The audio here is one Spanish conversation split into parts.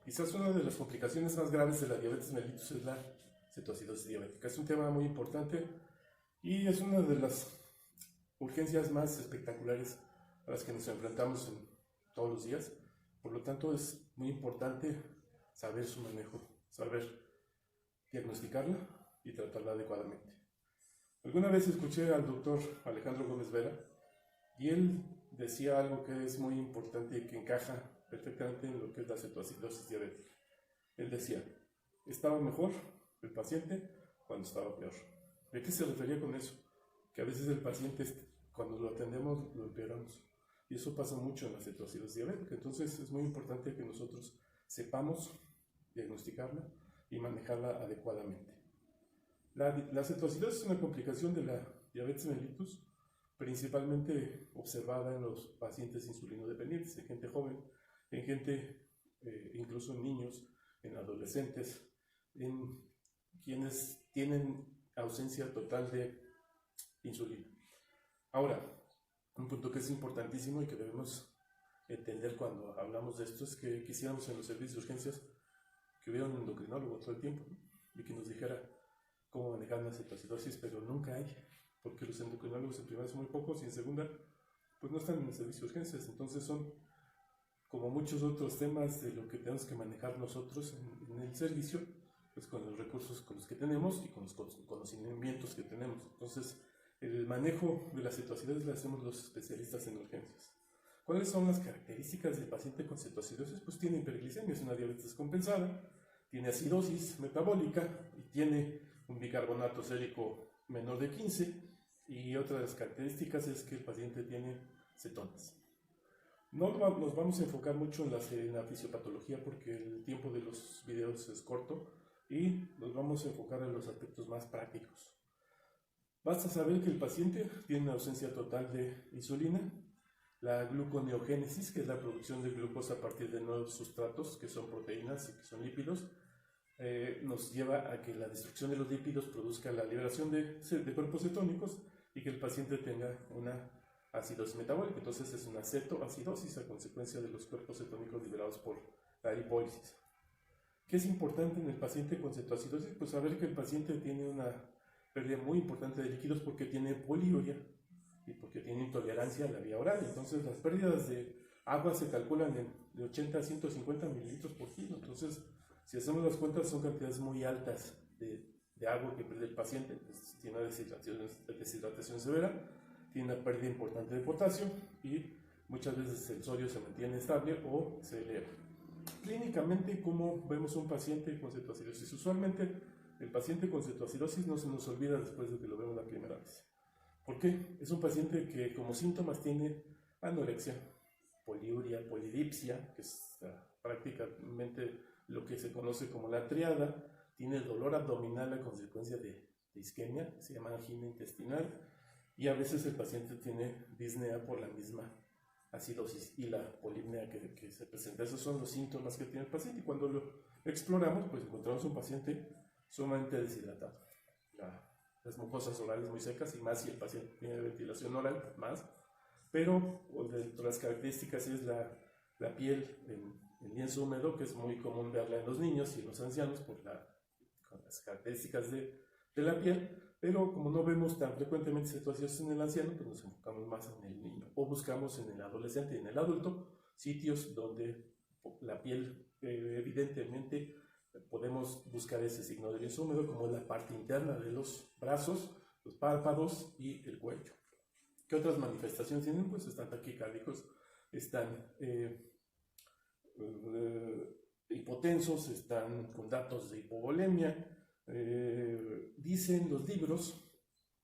Quizás una de las complicaciones más graves de la diabetes mellitus es la cetoacidosis diabética. Es un tema muy importante y es una de las urgencias más espectaculares a las que nos enfrentamos todos los días. Por lo tanto, es muy importante saber su manejo, saber diagnosticarla y tratarla adecuadamente. Alguna vez escuché al doctor Alejandro Gómez Vera y él decía algo que es muy importante y que encaja perfectamente en lo que es la cetoacidosis diabética. Él decía, estaba mejor el paciente cuando estaba peor. ¿De qué se refería con eso? Que a veces el paciente, cuando lo atendemos, lo empeoramos. Y eso pasa mucho en la cetoacidosis diabética. Entonces es muy importante que nosotros sepamos diagnosticarla y manejarla adecuadamente. La cetoacidosis es una complicación de la diabetes mellitus, principalmente observada en los pacientes insulinodependientes, en gente joven, en gente, incluso en niños, en adolescentes, en quienes tienen ausencia total de insulina. Ahora, un punto que es importantísimo y que debemos entender cuando hablamos de esto es que quisiéramos en los servicios de urgencias que hubiera un endocrinólogo todo el tiempo, ¿no? Y que nos dijera cómo manejar la cetoacidosis, pero nunca hay, porque los endocrinólogos en primera son muy pocos y en segunda pues no están en el servicio de urgencias. Entonces son como muchos otros temas de lo que tenemos que manejar nosotros en el servicio, pues con los recursos con los que tenemos y con los conocimientos que tenemos. Entonces el manejo de la cetoacidosis lo hacemos los especialistas en urgencias. ¿Cuáles son las características del paciente con cetoacidosis? Pues tiene hiperglicemia, es una diabetes descompensada, tiene acidosis metabólica y tiene un bicarbonato sérico menor de 15, y otra de las características es que el paciente tiene cetonas. No nos vamos a enfocar mucho en la fisiopatología porque el tiempo de los videos es corto y nos vamos a enfocar en los aspectos más prácticos. Basta saber que el paciente tiene una ausencia total de insulina, la gluconeogénesis, que es la producción de glucosa a partir de nuevos sustratos, que son proteínas y que son lípidos, nos lleva a que la destrucción de los lípidos produzca la liberación de cuerpos cetónicos y que el paciente tenga una acidosis metabólica. Entonces es una cetoacidosis a consecuencia de los cuerpos cetónicos liberados por la lipólisis. ¿Qué es importante en el paciente con cetoacidosis? Pues saber que el paciente tiene una pérdida muy importante de líquidos porque tiene poliuria y porque tiene intolerancia a la vía oral. Entonces las pérdidas de agua se calculan de 80 a 150 mililitros por kilo. Entonces, si hacemos las cuentas, son cantidades muy altas de agua que pierde el paciente. Pues, tiene una deshidratación severa, tiene una pérdida importante de potasio y muchas veces el sodio se mantiene estable o se eleva. Clínicamente, ¿cómo vemos un paciente con cetoacidosis? Usualmente el paciente con cetoacidosis no se nos olvida después de que lo vemos la primera vez. ¿Por qué? Es un paciente que como síntomas tiene anorexia, poliuria, polidipsia, que es prácticamente lo que se conoce como la triada, tiene dolor abdominal a consecuencia de isquemia, que se llama angina intestinal, y a veces el paciente tiene disnea por la misma acidosis y la polipnea que se presenta. Esos son los síntomas que tiene el paciente, y cuando lo exploramos, pues encontramos un paciente sumamente deshidratado. Las mucosas orales muy secas, y más si el paciente tiene ventilación oral, pues más. Pero dentro de las características es la piel en lienzo húmedo, que es muy común verla en los niños y en los ancianos por las características de la piel, pero como no vemos tan frecuentemente situaciones en el anciano, pues nos enfocamos más en el niño, o buscamos en el adolescente y en el adulto sitios donde la piel evidentemente podemos buscar ese signo de lienzo húmedo, como la parte interna de los brazos, los párpados y el cuello. ¿Qué otras manifestaciones tienen? Pues están taquicárdicos, están hipotensos, están con datos de hipovolemia. Dicen los libros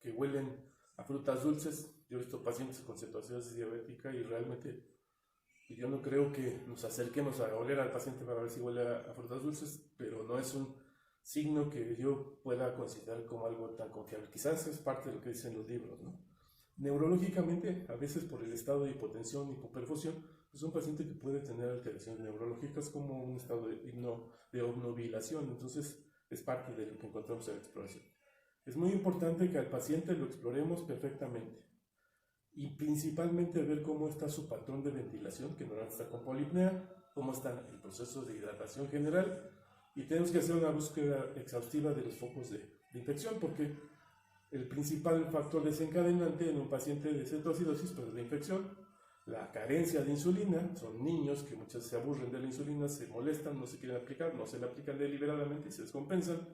que huelen a frutas dulces. Yo he visto pacientes con cetoacidosis diabética y realmente yo no creo que nos acerquemos a oler al paciente para ver si huele a frutas dulces, pero no es un signo que yo pueda considerar como algo tan confiable. Quizás es parte de lo que dicen los libros, ¿no? Neurológicamente, a veces por el estado de hipotensión, hipoperfusión, es un paciente que puede tener alteraciones neurológicas como un estado de obnubilación. Entonces es parte de lo que encontramos en la exploración. Es muy importante que al paciente lo exploremos perfectamente y principalmente ver cómo está su patrón de ventilación, que normalmente está con polipnea, cómo está el proceso de hidratación general, y tenemos que hacer una búsqueda exhaustiva de los focos de infección, porque el principal factor desencadenante en un paciente de cetoacidosis pues, es la infección, la carencia de insulina. Son niños que muchas veces se aburren de la insulina, se molestan, no se quieren aplicar, no se la aplican deliberadamente y se descompensan,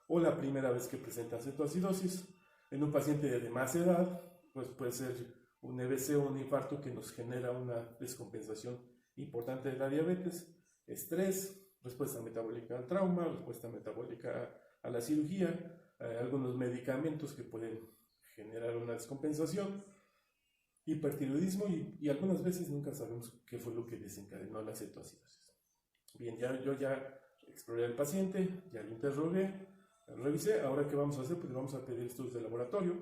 o la primera vez que presentan cetoacidosis. En un paciente de más edad, pues puede ser un EBC o un infarto que nos genera una descompensación importante de la diabetes, estrés, respuesta metabólica al trauma, respuesta metabólica a la cirugía, algunos medicamentos que pueden generar una descompensación, hipertiroidismo y algunas veces nunca sabemos qué fue lo que desencadenó la cetoacidosis. Bien, yo ya exploré al paciente, ya lo interrogué, lo revisé. Ahora, ¿qué vamos a hacer? Pues vamos a pedir estudios de laboratorio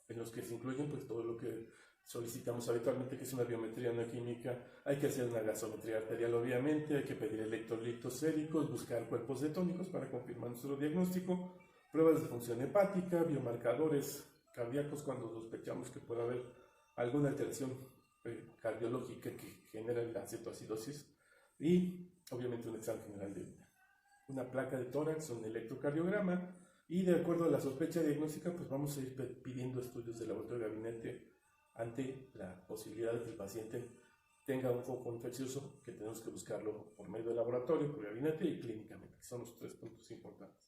en los que se incluyen pues todo lo que solicitamos habitualmente, que es una biometría, una química. Hay que hacer una gasometría arterial, obviamente, hay que pedir electrolitos séricos, buscar cuerpos cetónicos para confirmar nuestro diagnóstico, pruebas de función hepática, biomarcadores cardíacos cuando sospechamos que pueda haber alguna alteración cardiológica que genera la cetoacidosis, y obviamente un examen general de orina, una placa de tórax, un electrocardiograma, y de acuerdo a la sospecha diagnóstica pues vamos a ir pidiendo estudios de laboratorio de gabinete ante la posibilidad de que el paciente tenga un foco infeccioso, que tenemos que buscarlo por medio del laboratorio, por gabinete y clínicamente, que son los 3 puntos importantes.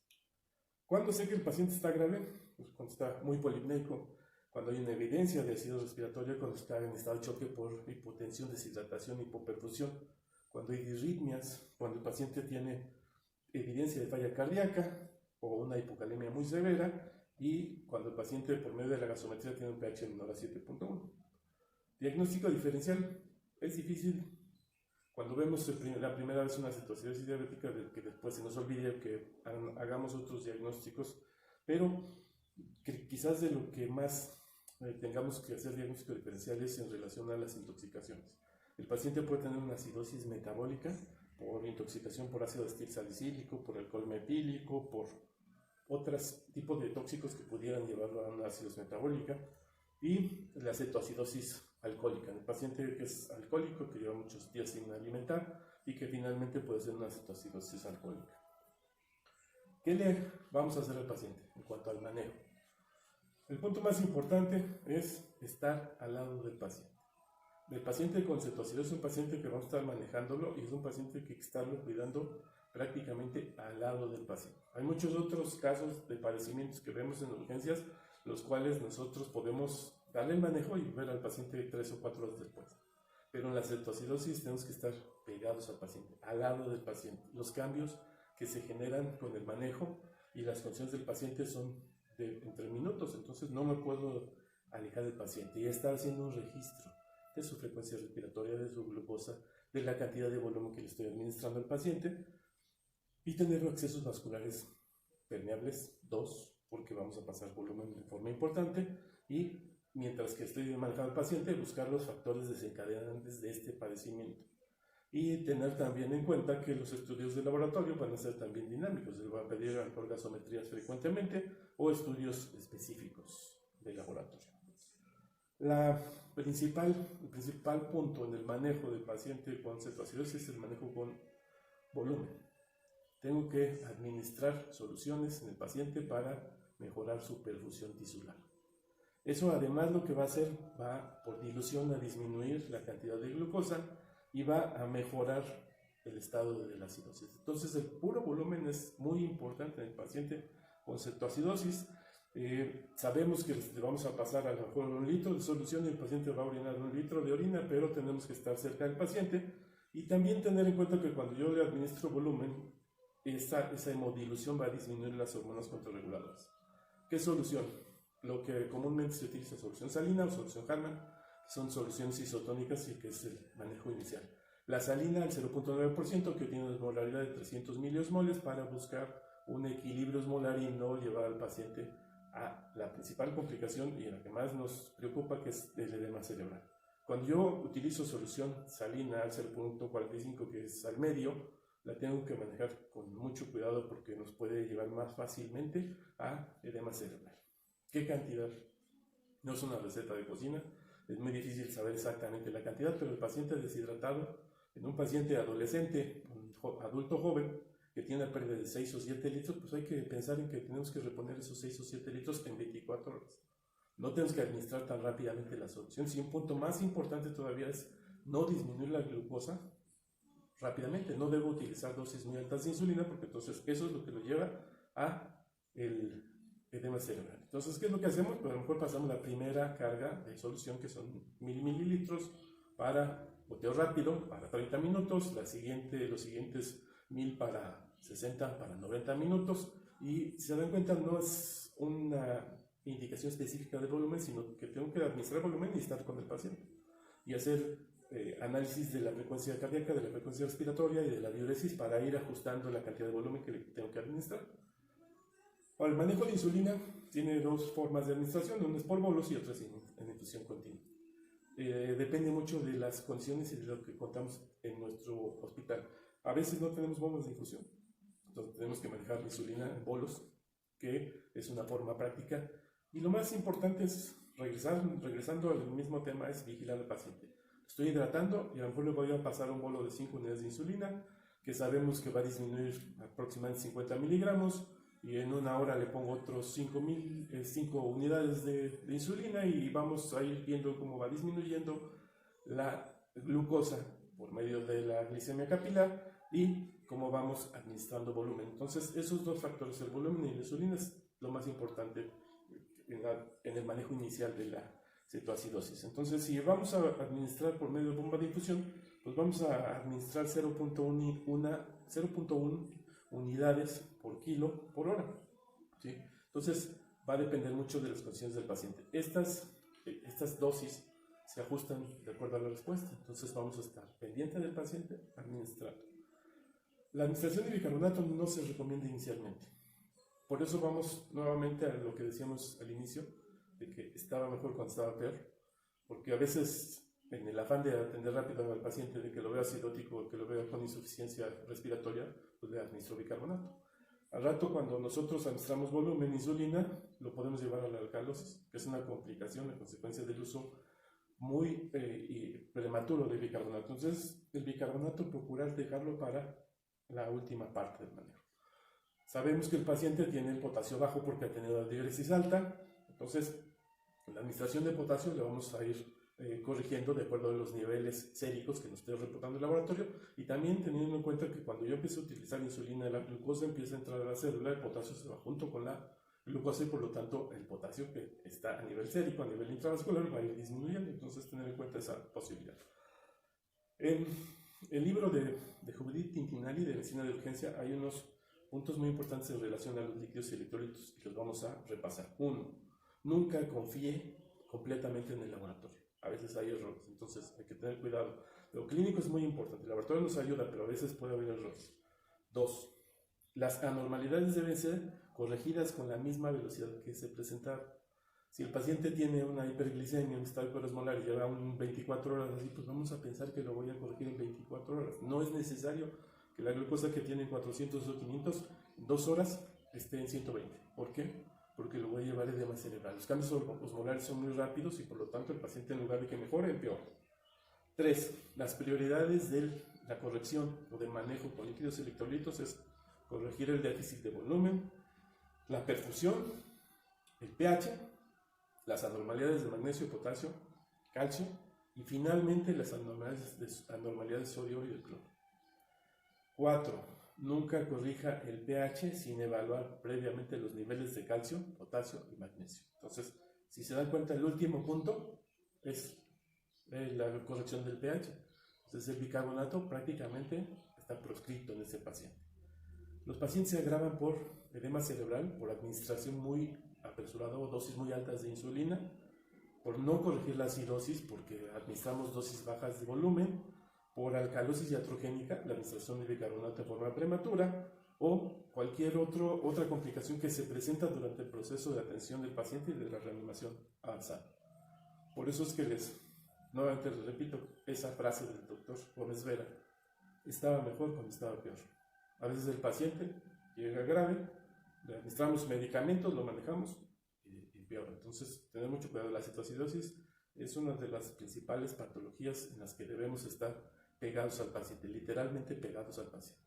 ¿Cuándo sé que el paciente está grave? Pues cuando está muy polipnéico, cuando hay una evidencia de acidosis respiratoria, cuando está en estado de choque por hipotensión, deshidratación, hipoperfusión, cuando hay disritmias, cuando el paciente tiene evidencia de falla cardíaca o una hipocalemia muy severa, y cuando el paciente por medio de la gasometría tiene un pH menor a 7.1. Diagnóstico diferencial es difícil. Cuando vemos la primera vez una cetoacidosis diabética, que después se nos olvide que hagamos otros diagnósticos, pero que quizás de lo que más tengamos que hacer diagnóstico diferencial es en relación a las intoxicaciones. El paciente puede tener una acidosis metabólica por intoxicación por ácido acetil salicílico, por alcohol metílico, por otros tipos de tóxicos que pudieran llevarlo a una acidosis metabólica, y la cetoacidosis alcohólica, el paciente que es alcohólico, que lleva muchos días sin alimentar y que finalmente puede ser una cetoacidosis alcohólica. ¿Qué le vamos a hacer al paciente en cuanto al manejo? El punto más importante es estar al lado del paciente. El paciente con cetoacidosis es un paciente que vamos a estar manejándolo, y es un paciente que hay que estarlo cuidando prácticamente al lado del paciente. Hay muchos otros casos de padecimientos que vemos en urgencias, los cuales nosotros podemos darle el manejo y ver al paciente 3 o 4 horas después. Pero en la cetoacidosis tenemos que estar pegados al paciente, al lado del paciente. Los cambios que se generan con el manejo y las condiciones del paciente son entre minutos, entonces no me puedo alejar del paciente y estar haciendo un registro de su frecuencia respiratoria, de su glucosa, de la cantidad de volumen que le estoy administrando al paciente, y tener accesos vasculares permeables, 2, porque vamos a pasar volumen de forma importante, y mientras que estoy manejando al paciente, buscar los factores desencadenantes de este padecimiento. Y tener también en cuenta que los estudios de laboratorio van a ser también dinámicos. Se va a pedir gasometrías frecuentemente o estudios específicos de laboratorio. El principal punto en el manejo del paciente con cetoacidosis es el manejo con volumen. Tengo que administrar soluciones en el paciente para mejorar su perfusión tisular. Eso además lo que va a hacer, va por dilución a disminuir la cantidad de glucosa y va a mejorar el estado de la acidosis. Entonces el puro volumen es muy importante en el paciente con cetoacidosis. Sabemos que le vamos a pasar a lo mejor 1 litro de solución y el paciente va a orinar 1 litro de orina, pero tenemos que estar cerca del paciente y también tener en cuenta que cuando yo le administro volumen, esa hemodilución va a disminuir las hormonas contrarreguladoras. ¿Qué solución? Lo que comúnmente se utiliza, solución salina o solución Hallman, son soluciones isotónicas y que es el manejo inicial. La salina al 0.9%, que tiene una osmolaridad de 300 miliosmoles para buscar un equilibrio osmolar y no llevar al paciente a la principal complicación y la que más nos preocupa, que es el edema cerebral. Cuando yo utilizo solución salina al 0.45, que es al medio, la tengo que manejar con mucho cuidado porque nos puede llevar más fácilmente a edema cerebral. ¿Qué cantidad? No es una receta de cocina, es muy difícil saber exactamente la cantidad, pero el paciente deshidratado En un paciente adolescente, un adulto joven, que tiene pérdida de 6 o 7 litros, pues hay que pensar en que tenemos que reponer esos 6 o 7 litros en 24 horas. No tenemos que administrar tan rápidamente la solución. Y un punto más importante todavía es no disminuir la glucosa rápidamente. No debo utilizar dosis muy altas de insulina porque entonces eso es lo que lo lleva a el edema cerebral. Entonces, ¿qué es lo que hacemos? Pues a lo mejor pasamos la primera carga de solución, que son 1000 mililitros para goteo rápido para 30 minutos, los siguientes 1000 para 60, para 90 minutos, y si se dan cuenta no es una indicación específica de volumen, sino que tengo que administrar volumen y estar con el paciente y hacer análisis de la frecuencia cardíaca, de la frecuencia respiratoria y de la diuresis para ir ajustando la cantidad de volumen que le tengo que administrar. Ahora, el manejo de insulina tiene dos formas de administración, una es por bolos y otra es en infusión continua. Depende mucho de las condiciones y de lo que contamos en nuestro hospital. A veces no tenemos bombas de infusión, entonces tenemos que manejar la insulina en bolos, que es una forma práctica. Y lo más importante es, regresando al mismo tema, es vigilar al paciente. Estoy hidratando y a lo mejor le voy a pasar un bolo de 5 unidades de insulina, que sabemos que va a disminuir aproximadamente 50 miligramos, y en una hora le pongo otros 5 unidades de insulina y vamos a ir viendo cómo va disminuyendo la glucosa por medio de la glicemia capilar y cómo vamos administrando volumen. Entonces, esos dos factores, el volumen y la insulina, es lo más importante en el manejo inicial de la cetoacidosis. Entonces, si vamos a administrar por medio de bomba de infusión, pues vamos a administrar 0.1 unidades por kilo por hora, ¿sí? Entonces, va a depender mucho de las condiciones del paciente. Estas dosis se ajustan de acuerdo a la respuesta, entonces vamos a estar pendiente del paciente, administrando. La administración de bicarbonato no se recomienda inicialmente. Por eso vamos nuevamente a lo que decíamos al inicio, de que estaba mejor cuando estaba peor, porque a veces en el afán de atender rápido al paciente, de que lo vea acidótico, que lo vea con insuficiencia respiratoria, pues le administro bicarbonato. Al rato, cuando nosotros administramos volumen de insulina, lo podemos llevar a la alcalosis, que es una complicación a consecuencia del uso muy prematuro de bicarbonato. Entonces, el bicarbonato, procurar dejarlo para la última parte del manejo. Sabemos que el paciente tiene el potasio bajo porque ha tenido la diuresis alta, entonces la administración de potasio le vamos a ir corrigiendo de acuerdo a los niveles séricos que nos esté reportando el laboratorio, y también teniendo en cuenta que cuando yo empiezo a utilizar insulina, la glucosa empieza a entrar a la célula, el potasio se va junto con la glucosa y por lo tanto el potasio que está a nivel sérico, a nivel intravascular, va a ir disminuyendo. Entonces tener en cuenta esa posibilidad. En el libro de Judith Tintinelli de Medicina de Urgencia hay unos puntos muy importantes en relación a los líquidos y electrolitos y los vamos a repasar. Uno, nunca confíe completamente en el laboratorio. A veces hay errores, entonces hay que tener cuidado. Lo clínico es muy importante, el laboratorio nos ayuda, pero a veces puede haber errores. Dos, las anormalidades deben ser corregidas con la misma velocidad que se presentaron. Si el paciente tiene una hiperglicemia, un estado hiperosmolar y lleva 24 horas así, pues vamos a pensar que lo voy a corregir en 24 horas. No es necesario que la glucosa que tiene en 400 o 500, en 2 horas esté en 120. ¿Por qué? Porque lo voy a llevar edema cerebral. Los cambios osmolares son muy rápidos y por lo tanto el paciente, en lugar de que mejore, empeora. 3. Las prioridades de la corrección o del manejo con líquidos electrolitos es corregir el déficit de volumen, la perfusión, el pH, las anormalidades de magnesio, potasio, calcio y finalmente las anormalidades de sodio y de cloro. 4. Nunca corrija el pH sin evaluar previamente los niveles de calcio, potasio y magnesio. Entonces, si se dan cuenta, el último punto es la corrección del pH. Entonces, el bicarbonato prácticamente está proscrito en ese paciente. Los pacientes se agravan por edema cerebral, por administración muy apresurada o dosis muy altas de insulina, por no corregir la acidosis, porque administramos dosis bajas de volumen, por alcalosis iatrogénica, la administración de bicarbonato de forma prematura, o cualquier otra complicación que se presenta durante el proceso de atención del paciente y de la reanimación avanzada. Por eso es que nuevamente les repito, esa frase del doctor Gómez Vera: estaba mejor cuando estaba peor. A veces el paciente llega grave, le administramos medicamentos, lo manejamos y peor. Entonces, tener mucho cuidado. La cetoacidosis es una de las principales patologías en las que debemos estar pegados al paciente, literalmente pegados al paciente.